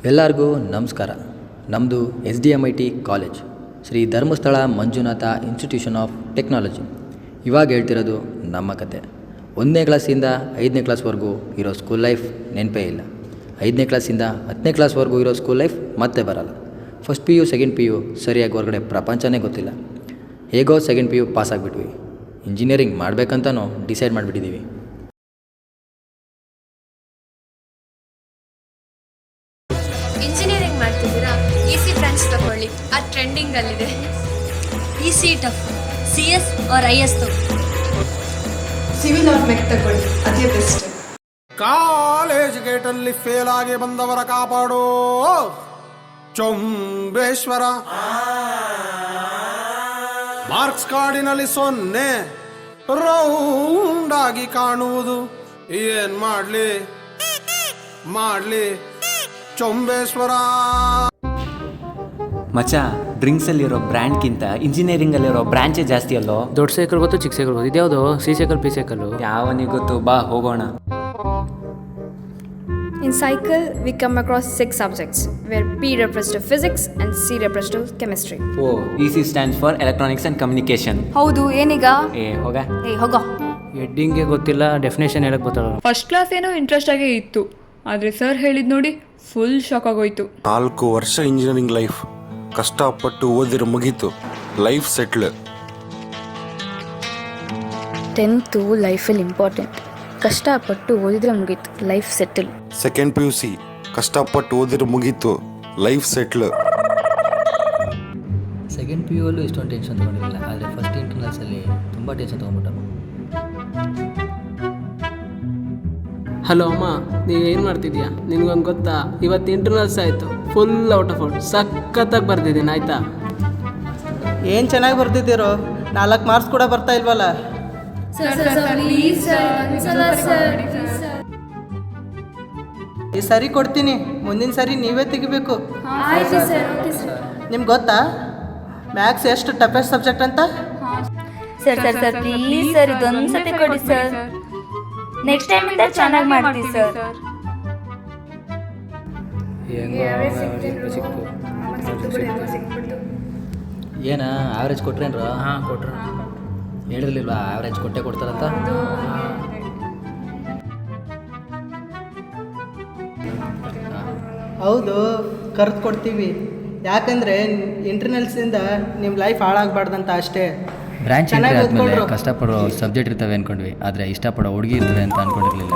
ಎಲ್ಲರಿಗೂ ನಮಸ್ಕಾರ. ನಮ್ಮದು SDMIT college, Shri Dharmasthala Manjunatha institution of technology. ಇವಾಗ ಹೇಳ್ತಿರೋದು ನಮ್ಮ ಕತೆ. 1ನೇ ಕ್ಲಾಸಿಂದ 5ನೇ ಕ್ಲಾಸ್ವರೆಗೂ ಇರೋ ಸ್ಕೂಲ್ ಲೈಫ್ ನೆನಪೇ ಇಲ್ಲ. 5ನೇ ಕ್ಲಾಸಿಂದ 10ನೇ ಕ್ಲಾಸ್ವರೆಗೂ ಇರೋ ಸ್ಕೂಲ್ ಲೈಫ್ ಮತ್ತೆ ಬರಲ್ಲ. ಫಸ್ಟ್ PU ಸೆಕೆಂಡ್ PU ಸರಿಯಾಗಿ ಹೊರಗಡೆ ಪ್ರಪಂಚನೇ ಗೊತ್ತಿಲ್ಲ. ಹೇಗೋ ಸೆಕೆಂಡ್ PU ಪಾಸ್ ಆಗಿಬಿಟ್ವಿ. ಇಂಜಿನಿಯರಿಂಗ್ ಮಾಡಬೇಕಂತನೂ ಡಿಸೈಡ್ ಮಾಡಿಬಿಟ್ಟಿದ್ದೀವಿ. ಇಂಜಿನಿಯರಿಂಗ್ ಮಾಡ್ತಿದ್ದೀರಾ? EC ಬ್ರಾಂಚ್ ತಗೊಳ್ಳಿ, ಅದು ಟ್ರೆಂಡಿಂಗಲ್ಲಿದೆ. EC tough, CS or IS ತಗೋ. ಸಿವಿಲ್ ಆರ್ ಮೆಕ್ ತಗೊಳ್ಳಿ, ಅದೇ ಬೆಸ್ಟ್. ಕಾಲೇಜ್ ಗೇಟಲ್ಲಿ ಫೇಲ್ ಆಗಿ ಬಂದವರ ಕಾಪಾಡೋ ಚೊಂಬೇಶ್ವರ. ಮಾರ್ಕ್ಸ್ ಕಾರ್ಡಿನಲ್ಲಿ 0 ರೌಂಡ್ ಆಗಿ ಕಾಣುವುದು. ಏನ್ ಮಾಡ್ಲಿ ಚೊಂಬೇಶ್ವರ. ಮಚ್ಚ, ಡ್ರಿಂಕ್ಸಲ್ಲಿರೋ ಬ್ರ್ಯಾಂಡ್ಗಿಂತ ಇಂಜಿನಿಯರಿಂಗಲ್ಲಿರೋ ಬ್ರಾಂಚೇ ಜಾಸ್ತಿ ಅಲ್ಲೋ. ದೊಡ್ಡ ಸೈಕಲ್ ಗೊತ್ತು, ಚಿಕ್ಕ ಸೈಕಲ್ ಗೊತ್ತು. ಇದ್ಯಾವುದು? C cycle, P cycle? ಯಾವನಿಗೆ ಗೊತ್ತು, ಬಾ ಹೋಗೋಣ. In cycle, we come across 6 subjects, where P refers to physics and C refers to chemistry. EC stands for electronics and communication. ಹೌದು, ಏನೀಗ? ಹೋಗೋ. ಹೆಡ್ಡಿಂಗ್ಗೆ ಗೊತ್ತಿಲ್ಲ, ಡೆಫಿನೇಷನ್ ಹೇಳಕ್ ಗೊತ್ತಲ್ಲ. ಫಸ್ಟ್ ಕ್ಲಾಸ್ ಏನೋ ಇಂಟ್ರೆಸ್ಟ್ ಆಗೇ ಇತ್ತು, ಆದರೆ ಸರ್ ಹೇಳಿದ್ ನೋಡಿ ಫುಲ್ ಶಾಕ್ ಆಗೋಯ್ತು. 4 ವರ್ಷ ಇಂಜಿನಿಯರಿಂಗ್ ಲೈಫ್, ಕಷ್ಟಪಟ್ಟು ಓದಿರೋ ಮುಗೀತು, ಲೈಫ್ ಸೆಟ್ಲ್. 10th ಲೈಫಲ್ಲಿ ಇಂಪಾರ್ಟೆಂಟ್. ಕಷ್ಟಪಟ್ಟು ಓದಿದ್ರೆ ಮುಗೀತು, ಲೈಫ್ ಸೆಟಲ್. ಸೆಕೆಂಡ್ PUC ಕಷ್ಟಪಟ್ಟು ಓದಿರೋ ಮುಗೀತು, ಲೈಫ್ ಸೆಟ್ಲ್. ಸೆಕೆಂಡ್ PU ಅಲ್ಲೂ ಇಷ್ಟೊಂದು ಟೆನ್ಷನ್ ತೊಗೊಂಡಿರಲಿಲ್ಲ, ಆದರೆ ಫಸ್ಟ್ ಇಂಟರ್ನಲ್ಸಲ್ಲಿ ತುಂಬ ಟೆನ್ಷನ್ ತೊಗೊಂಡ್ಬಿಟ್ಟ. ಹಲೋ ಅಮ್ಮ, ನೀನು ಏನು ಮಾಡ್ತಿದ್ಯಾ? ನಿನ್ಗೊಂದು ಗೊತ್ತಾ, ಇವತ್ತು ಇಂಟರ್ನಲ್ಸ್ ಆಯಿತು. ಫುಲ್ ಔಟ್ ಆಫ್ ಔಟ್, ಸಖತ್ತಾಗಿ ಬರ್ತಿದ್ದೀನಿ. ಆಯಿತಾ? ಏನು ಚೆನ್ನಾಗಿ ಬರ್ತಿದ್ದೀರೋ, 4 ಮಾರ್ಕ್ಸ್ ಕೂಡ ಬರ್ತಾ ಇಲ್ವಲ್ಲ. ಈ ಸರಿ ಕೊಡ್ತೀನಿ, ಮುಂದಿನ ಸರಿ ನೀವೇ ತೆಗಿಬೇಕು. ನಿಮ್ಗೆ ಗೊತ್ತಾ ಮ್ಯಾಥ್ಸ್ ಎಷ್ಟು ಟಫೆಸ್ಟ್ ಸಬ್ಜೆಕ್ಟ್ ಅಂತ? ಸರ್ ಪ್ಲೀಸ್ ಸರ್, ಇದೊಂದು ಸತಿ ಕೊಡಿ ಸರ್. ನೆಕ್ಸ್ಟ್ ಟೈಮ್ ಇಂದ ಚೆನ್ನಾಗಿ ಮಾಡ್ತೀವಿ ಸರ್. ಏನ ಆವ್ರೇಜ್ ಕೊಟ್ರೇನ್ರ? ಹಾಂ, ಕೊಟ್ರು. ಹೇಳಿರ್ಲಿಲ್ವಾ ಆವ್ರೇಜ್ ಕೊಟ್ಟೆ ಕೊಡ್ತಾರಂತ? ಹೌದು, ಕರೆದು ಕೊಡ್ತೀವಿ. ಯಾಕಂದರೆ ಇಂಟರ್ನಲ್ಸಿಂದ ನಿಮ್ಮ ಲೈಫ್ ಹಾಳಾಗಬಾರ್ದಂತ ಅಷ್ಟೇ. ಬ್ರಾಂಚ್ ಎಂಟ್ರಿ ಆದಮೇಲೆ ಕಷ್ಟಪಡೋ ಸಬ್ಜೆಕ್ಟ್ ಇರ್ತವೆ ಅಂದ್ಕೊಂಡ್ವಿ, ಆದರೆ ಇಷ್ಟಪಡೋ ಹುಡುಗಿ ಇರ್ತವೆ ಅಂತ ಅಂದ್ಕೊಂಡಿರಲಿಲ್ಲ.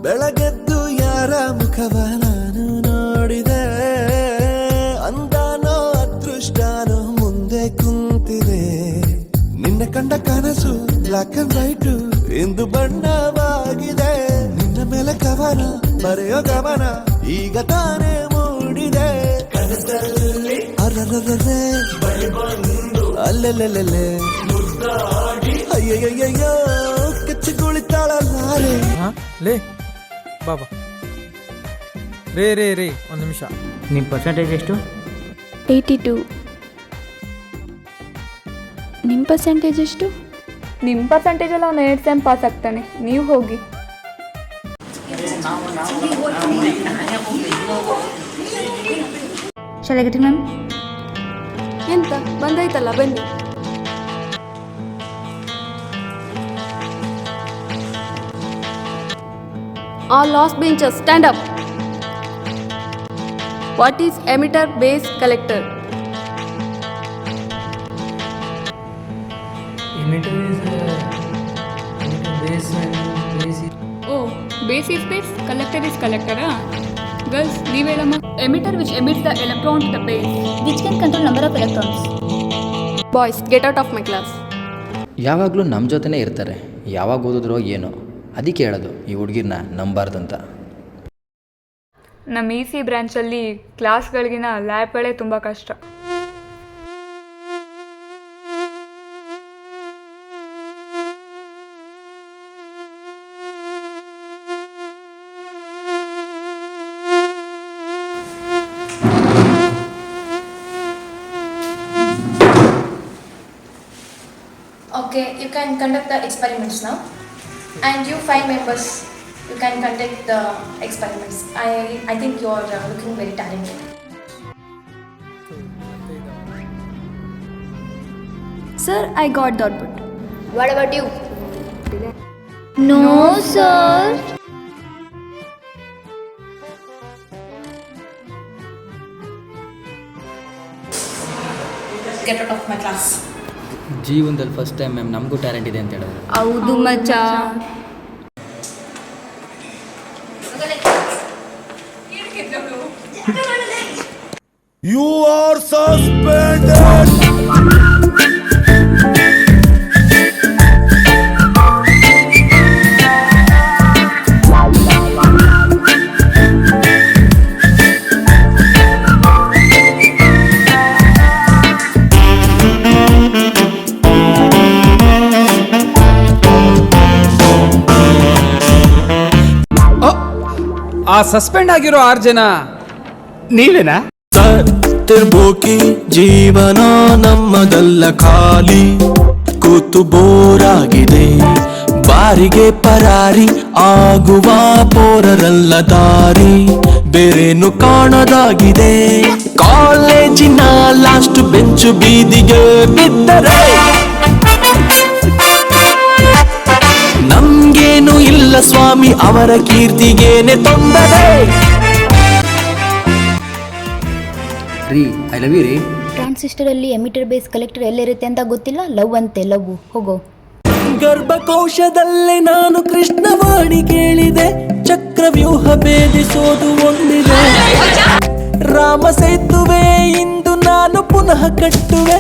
ಬೆಳಗೆದ್ದು ಯಾರ ಮುಖವ ನಾನು ನೋಡಿದೆ, ಅಂದಾನೋ ಅದೃಷ್ಟನೋ ಮುಂದೆ ಕುಂತಿದೆ. ನಿನ್ನ ಕಂಡ ಕನಸು ಬ್ಲಾಕ್ ಅಂಡ್ ವೈಟ್ ಇಂದು ಬಣ್ಣವಾಗಿದೆ. ನಿನ್ನ ಮೇಲೆ ಕವನ ಬರೆಯೋ ಗಮನ ಈಗ ತಾನೇ ಮೂಡಿದೆ. ಕನಸಲ್ಲಿ ಅರರರರೆ ಅಲ್ಲೆಲ್ಲೆಲ್ಲೆ ಅಯ್ಯಯ್ಯಯ್ಯೋ ಕಚ್ಚಿಗುಳಿತಾಳಲ್ಲಾರೆ. ಲೇ ಬಾಬಾ, ರೇ ಒಂದು ನಿಮಿಷ. ನಿಮ್ಮ ಪರ್ಸೆಂಟೇಜ್ ಎಷ್ಟು? 82. ನಿಮ್ಮ ಪರ್ಸೆಂಟೇಜ್ ಎಷ್ಟು? ನಿಮ್ಮ ಪರ್ಸೆಂಟೇಜಲ್ಲಿ ಅವನು 2 ಸೆಮ್ ಪಾಸ್ ಆಗ್ತಾನೆ, ನೀವು ಹೋಗಿ. ಶಾಲೆಗಟ್ಟಿ ಮ್ಯಾಮ್, ಎಂತ ಬಂದಾಯ್ತಲ್ಲ, ಬನ್ನಿ. All last benchers, stand up. What is emitter, base, collector? Emitter is base and base is... Oh, base is base, collector is collector. Girls, ನೀವು ಹೇಳಮ್ಮ. Emitter which emits the electron to the base. which can control number of electrons. Boys, get out of my class. ಯಾವಾಗಲೂ ನಮ್ಮ ಜೊತೆನೇ ಇರ್ತಾರೆ, ಯಾವಾಗ ಓದಿದ್ರೋ ಏನೋ. ಅದಕ್ಕೆ ಹೇಳೋದು ಈ ಹುಡುಗಿರನ್ನ ನಂಬಾರ್ದಂತ. ನಮ್ಮ EC ಬ್ರಾಂಚಲ್ಲಿ ಕ್ಲಾಸ್ಗಳಿಗಿನ ಲ್ಯಾಬ್ಗಳೇ ತುಂಬ ಕಷ್ಟ. Okay, you can conduct the experiments now. And you 5 members, you can conduct the experiments. I think you are looking very talented. Sir, I got the output. What about you? No, sir. Get out of my class. ಜೀವನದಲ್ಲಿ first time ma'am ನಮಗೂ talent ಇದೆ ಅಂತ ಹೇಳಿದ್ರು. ಹೌದು ಮಚ್ಚ. You are suspended. ಆ suspend ಆಗಿರೋ 6 ಜನ ನೀವೇನಾ? ಸತ್ತಿರ್ಬೋಕಿ ಜೀವನ ನಮ್ಮದಲ್ಲ ಖಾಲಿ ಕೂತು ಬೋರಾಗಿದೆ ಬಾರಿಗೆ ಪರಾರಿ ಆಗುವ ಪೋರರಲ್ಲ ದಾರಿ ಬೇರೇನು ಕಾಣದಾಗಿದೆ ಕಾಲೇಜಿನ ಲಾಸ್ಟ್ ಬೆಂಚು ಬೀದಿಗೆ ಬಿದ್ದರೆ ನಮ್ಗೇನು ಇಲ್ಲ ಸ್ವಾಮಿ ಅವರ ಕೀರ್ತಿಗೇನೆ ತೊಂದರೆ. ರೀ ಐ ಲವ್ ಯು ರೀ. ಟ್ರಾನ್ಸಿಸ್ಟರಲ್ಲಿ ಎಮಿಟರ್ ಬೇಸ್ ಕಲೆಕ್ಟರ್ ಎಲ್ಲಿರುತ್ತೆ ಅಂತ ಗೊತ್ತಿಲ್ಲ. ಲವ್ ಅಂತೆ, ಲವ್. ಹೋಗೋ. ಗರ್ಭಕೋಶದಲ್ಲೇ ನಾನು ಕೃಷ್ಣವಾಣಿ ಕೇಳಿದೆ ಚಕ್ರವ್ಯೂಹ ಭೇದಿಸೋದು ಒಂದಿದೆ ರಾಮ ಸೇತುವೆ ಇಂದು ನಾನು ಪುನಃ ಕಟ್ಟುವೆ.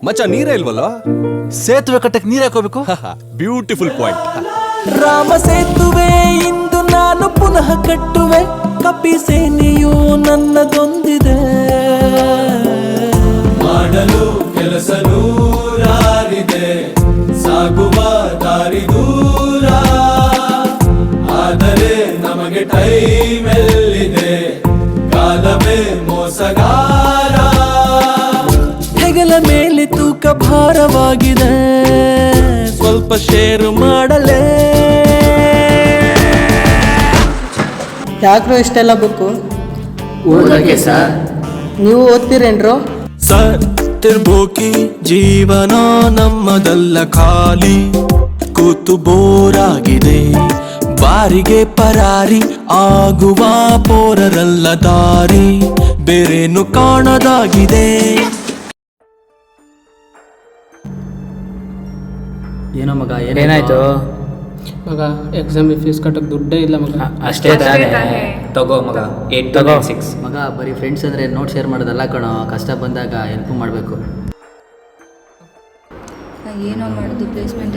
ಮಚ್ಚ ನೀರೇ ಇಲ್ವಲ್ಲ, ಸೇತುವೆ ಕಟ್ಟಕ್ಕೆ ನೀರು ಹಾಕೋಬೇಕು. Beautiful point. ರಾಮ ಸೇತುವೆ ಇಂದು ನಾನು ಪುನಃ ಕಟ್ಟುವೆ ಕಪಿ ಸೇನೆಯು ನನ್ನದೊಂದಿದೆ ಮಾಡಲು ಕೆಲಸ ನೂರಾರಿದೆ ಸಾಗುವ ದಾರಿ ದೂರ ಆದರೆ ನಮಗೆ ಟೈಮ್ ಎಲ್ಲಿದೆ ಕಾಲವೇ ಮೋಸಗಾರ ಹೆಗಲ ಮೇಲೆ ತೂಕ ಭಾರವಾಗಿದೆ ಸ್ವಲ್ಪ ಶೇರು ಮಾಡಲೇ. ಯಾಕ್ರೋ ಇಷ್ಟೆಲ್ಲ ಬುಕ್ಕು? ಓದೋಕೆ ಸರ್. ನೀವು ಓದ್ತೀರೇನ್ರೋ? ಸತ್ತಿರ್ಬೋಕಿ ಜೀವನ ನಮ್ಮದಲ್ಲ ಖಾಲಿ ಕೂತು ಬೋರಾಗಿದೆ ಬಾರಿಗೆ ಪರಾರಿ ಆಗುವ ಪೋರರಲ್ಲ ದಾರಿ ಬೇರೇನು ಕಾಣದಾಗಿದೆ. ಏನೋ ಮಗ ಏನಾಯ್ತು ಮಗ? ಎಕ್ಸಾಮ್ ಫೀಸ್ ಕಟ್ಟಕ್ಕೆ ದುಡ್ಡೇ ಇಲ್ಲ ಮಗ. ಅಷ್ಟೇ ತಾನೇ, ತಗೋ ಮಗ. 826 ಮಗ ಬರೀ ಫ್ರೆಂಡ್ಸ್ ಅಂದರೆ ನೋಟ್ ಶೇರ್ ಮಾಡೋದಲ್ಲ ಕಣೋ, ಕಷ್ಟ ಬಂದಾಗ ಹೆಲ್ಪ್ ಮಾಡಬೇಕು. ಏನೋ ಮಾಡೋದು, ಪ್ಲೇಸ್ಮೆಂಟ್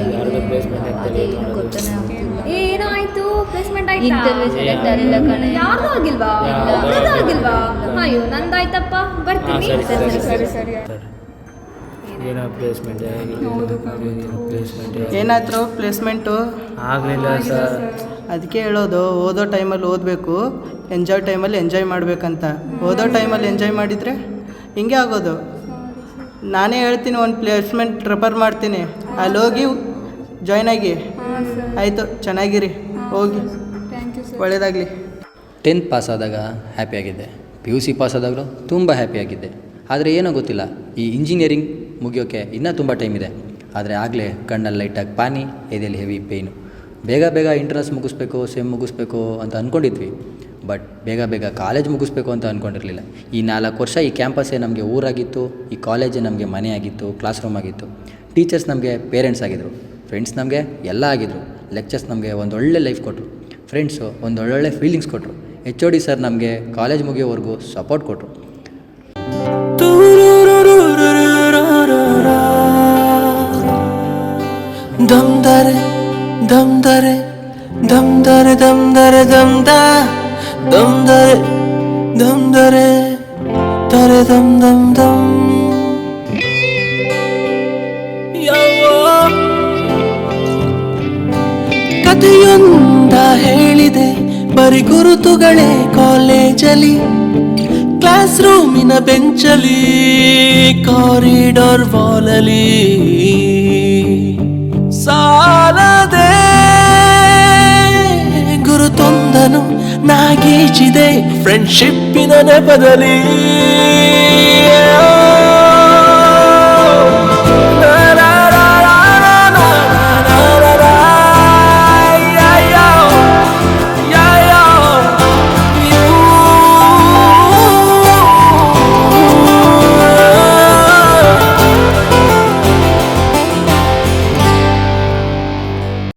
ಅದೇ ಏನು ಗೊತ್ತಾನೆ ಆಗ್ತಿಲ್ಲ. ಏನಾಯ್ತು? ಪ್ಲೇಸ್ಮೆಂಟ್ ಆಯ್ತಾ? ಇಂಟರ್ವ್ಯೂ ಸೆಲೆಕ್ಟ್ ಆಗಿಲ್ಲ ಕಣೆ. ಯಾರ್ದು ಆಗಿಲ್ವಾ? ಒಬ್ರದ್ದು ಆಗಿಲ್ವಾ? ಅಯ್ಯೋ ನಂದಾಯ್ತಪ್ಪ, ಬರ್ತೀನಿ. ಸರಿ. ಏನಾಯ್ತು ಪ್ಲೇಸ್ಮೆಂಟು? ಆಗಲಿಲ್ಲ ಸರ್. ಅದಕ್ಕೆ ಹೇಳೋದು, ಓದೋ ಟೈಮಲ್ಲಿ ಓದಬೇಕು, ಎಂಜಾಯ್ ಟೈಮಲ್ಲಿ ಎಂಜಾಯ್ ಮಾಡಬೇಕಂತ. ಓದೋ ಟೈಮಲ್ಲಿ ಎಂಜಾಯ್ ಮಾಡಿದರೆ ಹಿಂಗೆ ಆಗೋದು. ನಾನೇ ಹೇಳ್ತೀನಿ, ಒಂದು ಪ್ಲೇಸ್ಮೆಂಟ್ ಪ್ರಿಪೇರ್ ಮಾಡ್ತೀನಿ, ಅಲ್ಲಿ ಹೋಗಿ ಜಾಯ್ನ್ ಆಗಿ. ಆಯಿತು, ಚೆನ್ನಾಗಿರಿ, ಹೋಗಿ, ಒಳ್ಳೆಯದಾಗಲಿ. 10th ಪಾಸ್ ಆದಾಗ ಹ್ಯಾಪಿಯಾಗಿದ್ದೆ, PUC ಪಾಸ್ ಆದಾಗಲೂ ತುಂಬ ಹ್ಯಾಪಿಯಾಗಿದ್ದೆ. ಆದರೆ ಏನೋ ಗೊತ್ತಿಲ್ಲ, ಈ ಇಂಜಿನಿಯರಿಂಗ್ ಮುಗಿಯೋಕ್ಕೆ ಇನ್ನೂ ತುಂಬ ಟೈಮ್ ಇದೆ. ಆದರೆ ಆಗಲೇ ಕಣ್ಣಲ್ಲಿ ಲೈಟಾಗಿ ಪಾನಿ, ಎದೆಯಲ್ಲಿ ಹೆವಿ ಪೇಯ್ನು. ಬೇಗ ಇಂಟರ್ನಲ್ಸ್ ಮುಗಿಸ್ಬೇಕು, ಸೆಮ್ ಮುಗಿಸ್ಬೇಕು ಅಂತ ಅಂದ್ಕೊಂಡಿದ್ವಿ. ಬಟ್ ಬೇಗ ಕಾಲೇಜ್ ಮುಗಿಸ್ಬೇಕು ಅಂತ ಅಂದ್ಕೊಂಡಿರಲಿಲ್ಲ. ಈ 4 ವರ್ಷ ಈ ಕ್ಯಾಂಪಸ್ಸೇ ನಮಗೆ ಊರಾಗಿತ್ತು, ಈ ಕಾಲೇಜೇ ನಮಗೆ ಮನೆ ಆಗಿತ್ತು, ಕ್ಲಾಸ್ ರೂಮ್ ಆಗಿತ್ತು. ಟೀಚರ್ಸ್ ನಮಗೆ ಪೇರೆಂಟ್ಸ್ ಆಗಿದ್ದರು, ಫ್ರೆಂಡ್ಸ್ ನಮಗೆ ಎಲ್ಲ ಆಗಿದ್ದರು. ಲೆಕ್ಚರ್ಸ್ ನಮಗೆ ಒಂದೊಳ್ಳೆ ಲೈಫ್ ಕೊಟ್ಟರು, ಫ್ರೆಂಡ್ಸು ಒಂದೊಳ್ಳೆ ಫೀಲಿಂಗ್ಸ್ ಕೊಟ್ಟರು. HOD ಸರ್ ನಮಗೆ ಕಾಲೇಜ್ ಮುಗಿಯೋವರೆಗೂ ಸಪೋರ್ಟ್ ಕೊಟ್ಟರು. ದಮ್ದರೆ ದಮ್ದರೆ ದಮ್ದರೆ ದಮ್ದರೆ ದಮ್ದ ದಮ್ದರೆ ದಮ್ದರೆ ದರೆ ದಮ್ ದಮ್ ದಮ್ ಕಥೆಯೊಂದ ಹೇಳಿದೆ ಬರಿ ಗುರುತುಗಳೇ ಕಾಲೇಜಲ್ಲಿ ಕ್ಲಾಸ್ ರೂಮಿನ ಬೆಂಚಲಿ ಕಾರಿಡಾರ್ ವಾಲಲಿ ಬೀಚಿದೆ ಫ್ರೆಂಡ್ಶಿಪ್ಪಿನ ನೆಪದಲ್ಲಿ